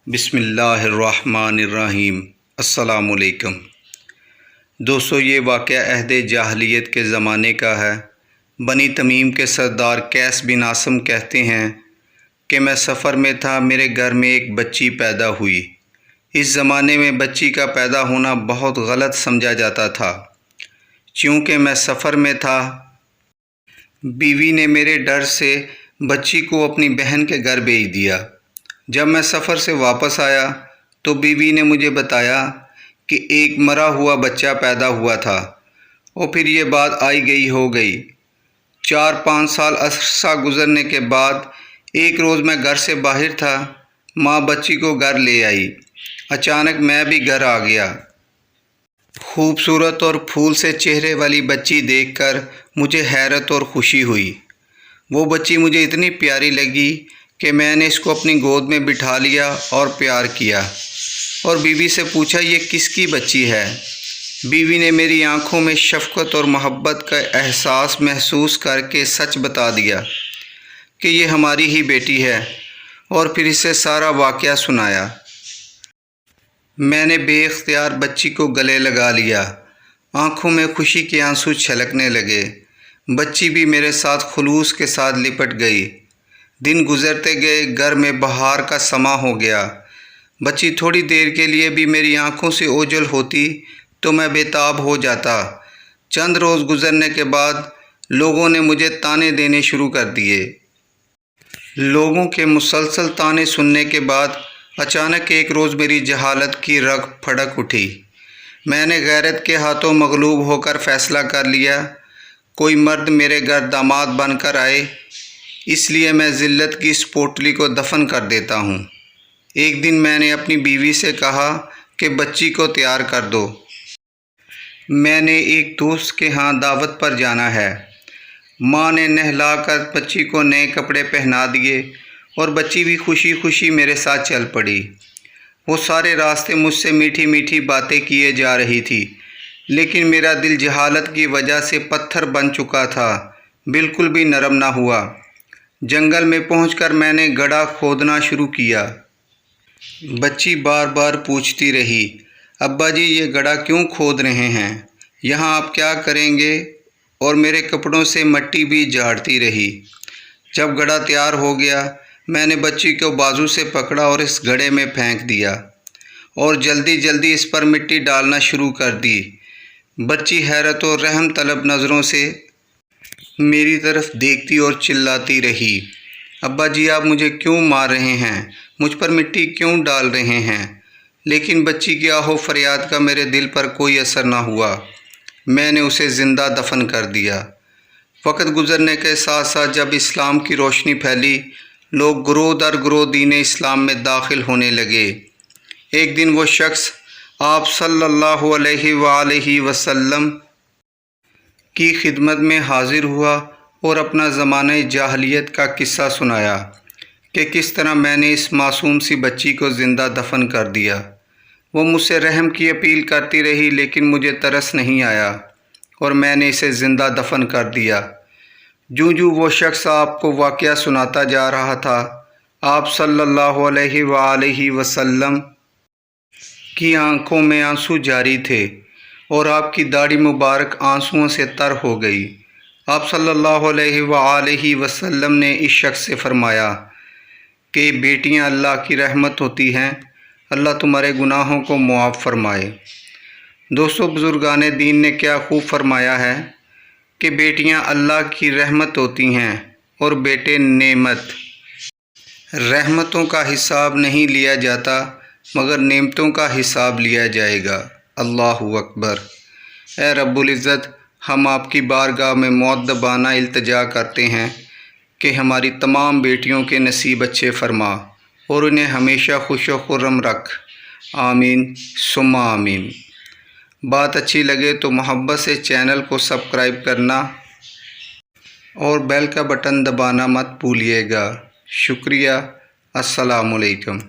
بسم اللہ الرحمن الرحیم۔ السلام علیکم دوستو، یہ واقعہ عہد جاہلیت کے زمانے کا ہے۔ بنی تمیم کے سردار قیس بن عاصم کہتے ہیں کہ میں سفر میں تھا، میرے گھر میں ایک بچی پیدا ہوئی۔ اس زمانے میں بچی کا پیدا ہونا بہت غلط سمجھا جاتا تھا۔ چونکہ میں سفر میں تھا، بیوی نے میرے ڈر سے بچی کو اپنی بہن کے گھر بھیج دیا۔ جب میں سفر سے واپس آیا تو بیوی نے مجھے بتایا کہ ایک مرا ہوا بچہ پیدا ہوا تھا، اور پھر یہ بات آئی گئی ہو گئی۔ 4-5 سال عرصہ گزرنے کے بعد ایک روز میں گھر سے باہر تھا، ماں بچی کو گھر لے آئی۔ اچانک میں بھی گھر آ گیا۔ خوبصورت اور پھول سے چہرے والی بچی دیکھ کر مجھے حیرت اور خوشی ہوئی۔ وہ بچی مجھے اتنی پیاری لگی کہ میں نے اس کو اپنی گود میں بٹھا لیا اور پیار کیا، اور بیوی سے پوچھا یہ کس کی بچی ہے؟ بیوی نے میری آنکھوں میں شفقت اور محبت کا احساس محسوس کر کے سچ بتا دیا کہ یہ ہماری ہی بیٹی ہے، اور پھر اسے سارا واقعہ سنایا۔ میں نے بے اختیار بچی کو گلے لگا لیا، آنکھوں میں خوشی کے آنسو چھلکنے لگے۔ بچی بھی میرے ساتھ خلوص کے ساتھ لپٹ گئی۔ دن گزرتے گئے، گھر میں بہار کا سماں ہو گیا۔ بچی تھوڑی دیر کے لیے بھی میری آنکھوں سے اوجھل ہوتی تو میں بے تاب ہو جاتا۔ چند روز گزرنے کے بعد لوگوں نے مجھے طعنے دینے شروع کر دیے۔ لوگوں کے مسلسل طعنے سننے کے بعد اچانک ایک روز میری جہالت کی رگ پھڑک اٹھی۔ میں نے غیرت کے ہاتھوں مغلوب ہو کر فیصلہ کر لیا، کوئی مرد میرے گھر داماد بن کر آئے، اس لیے میں ذلت کی اس پوٹلی کو دفن کر دیتا ہوں۔ ایک دن میں نے اپنی بیوی سے کہا کہ بچی کو تیار کر دو، میں نے ایک دوست کے ہاں دعوت پر جانا ہے۔ ماں نے نہلا کر بچی کو نئے کپڑے پہنا دیے، اور بچی بھی خوشی خوشی میرے ساتھ چل پڑی۔ وہ سارے راستے مجھ سے میٹھی میٹھی باتیں کیے جا رہی تھی، لیکن میرا دل جہالت کی وجہ سے پتھر بن چکا تھا، بالکل بھی نرم نہ ہوا۔ جنگل میں پہنچ کر میں نے گڑھا کھودنا شروع کیا۔ بچی بار بار پوچھتی رہی، ابا جی یہ گڑھا کیوں کھود رہے ہیں؟ یہاں آپ کیا کریں گے؟ اور میرے کپڑوں سے مٹی بھی جھاڑتی رہی۔ جب گڑھا تیار ہو گیا، میں نے بچی کو بازو سے پکڑا اور اس گڑھے میں پھینک دیا، اور جلدی جلدی اس پر مٹی ڈالنا شروع کر دی۔ بچی حیرت اور رحم طلب نظروں سے میری طرف دیکھتی اور چلاتی رہی، ابا جی آپ مجھے کیوں مار رہے ہیں؟ مجھ پر مٹی کیوں ڈال رہے ہیں؟ لیکن بچی کی آہ و فریاد کا میرے دل پر کوئی اثر نہ ہوا۔ میں نے اسے زندہ دفن کر دیا۔ وقت گزرنے کے ساتھ ساتھ جب اسلام کی روشنی پھیلی، لوگ گروہ در گروہ دین اسلام میں داخل ہونے لگے۔ ایک دن وہ شخص آپ صلی اللہ علیہ وآلہ وسلم کی خدمت میں حاضر ہوا اور اپنا زمانہ جاہلیت کا قصہ سنایا کہ کس طرح میں نے اس معصوم سی بچی کو زندہ دفن کر دیا۔ وہ مجھ سے رحم کی اپیل کرتی رہی، لیکن مجھے ترس نہیں آیا، اور میں نے اسے زندہ دفن کر دیا۔ جوں جوں وہ شخص آپ کو واقعہ سناتا جا رہا تھا، آپ صلی اللہ علیہ وآلہ وسلم کی آنکھوں میں آنسو جاری تھے، اور آپ کی داڑھی مبارک آنسوؤں سے تر ہو گئی۔ آپ صلی اللہ علیہ وآلہ وسلم نے اس شخص سے فرمایا کہ بیٹیاں اللہ کی رحمت ہوتی ہیں، اللہ تمہارے گناہوں کو معاف فرمائے۔ دوستو، بزرگان دین نے کیا خوب فرمایا ہے کہ بیٹیاں اللہ کی رحمت ہوتی ہیں اور بیٹے نعمت۔ رحمتوں کا حساب نہیں لیا جاتا، مگر نعمتوں کا حساب لیا جائے گا۔ اللہ اکبر۔ اے رب العزت، ہم آپ کی بارگاہ میں مؤدبانہ التجا کرتے ہیں کہ ہماری تمام بیٹیوں کے نصیب اچھے فرما، اور انہیں ہمیشہ خوش و خرم رکھ۔ آمین ثم آمین۔ بات اچھی لگے تو محبت سے چینل کو سبسکرائب کرنا اور بیل کا بٹن دبانا مت بھولیے گا۔ شکریہ۔ السلام علیکم۔